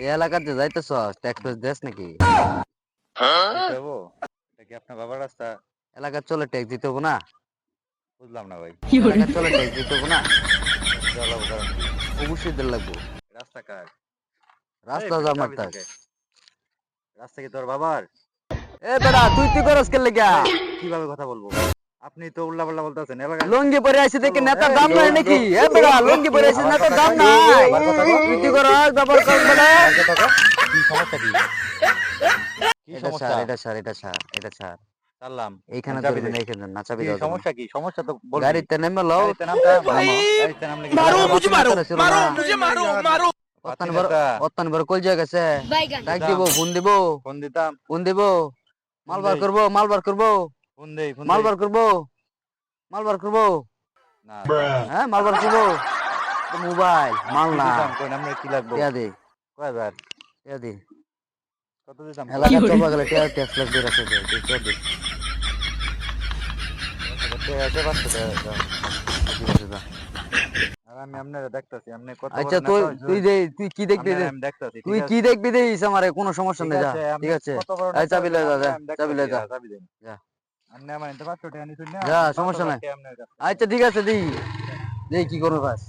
এই এলাকাতে যাইতেছ ট্যাক্স দেস নাকি? দেবো? এটা কি আপনার বাবার রাস্তা? এলাকা চলে ট্যাক্স দিতে হবো না? বুঝলাম না ভাই। এলাকা চলে ট্যাক্স দিতে হবো না? জ্বালাবো কারণ কি? অবশ্যই দিতে লাগবো। রাস্তা কার? এই রাস্তা বেটা জামার চাবি তাক। থাকে। রাস্তা কি তোর বাবার? এ বেটা তুই করস কে লেগা? কিভাবে কথা বলবো? আপনি তো উল্লাপাল্লা বলতেছেন। এলাকায় লঙ্গি পরে আইছে দেখে চলো, নেতার এই দাম নাই নাকি? এ বেটা লঙ্গি পরে আইছে আবার নেতার কথা দাম কয়? নাই। আবার কথা কয়? তুই করস ব্যাপার কর বেটা। আবার কথা কয়? কি সমস্যা কি? কি এটা সমস্যা? ছাড়, এটা ছাড়, এটা ছাড়, এটা ছাড়। ছাড়লাম। এইখানে চাবি ধরবি দে। না, এইখানে না, চাবি কি দাও দেবো না। সমস্যা কি? সমস্যা তো বলবি। গাড়িতে নেমে লও, গাড়িতে নামতে নামো। গাড়িতে নামলে কি এলাকার সমস্যা? বাতি নেতারা ছিল না। পাতি অত্যান বড়, নেতা। অত্যান বড় কল জায়গা গেছে। ডাক দিব, ফোন দিব, ফোন দিতাম। ফোন দিব। ফোন মালবার দেই। করবো, মালবার করবো, ফোন দেই, ফোন দেই। মালবার করবো, মালবার করবো। না। হ্যাঁ মালবার করবো। মোবাইল মাল কি না। দিতাম? কই নামলে কি লাগবো? টিয়া দে, কয়বার? টিয়া দে। কত দিতাম? এলাকা চলবা গেলে টিয়া ট্যাক্স লাগবে রাখে দে, টিয়া দে। আছে 500 টাকা দাও। ঠিক আছে যা। আর আমি আপনারে দেখতাছি। আপনি কত বড় আচ্ছা নেতা তুই হইছেন? তুই দে, তুই কি দেখবি আপনারে দে? আমি দেখতাছি। তুই ঠিক কি আছে? দেখবি দিস আমারে, কোনো সমস্যা ঠিক নেই, যা। আছে। আপনি ঠিক আছে, কত বড় এই নেতা চাবি হইছেন? লয়ে যা, আপনি যা, আমি চাবি দেখতাছি। লয়ে যা, চাবি দেন। যা, আপনি আমার এতে 500 টাকা নিছেন না? যা, আমি সমস্যা 5000 নাই। টাকা আপনার কাছে। আচ্ছা ঠিক আছে, দিই, দিই কি করবো বাস।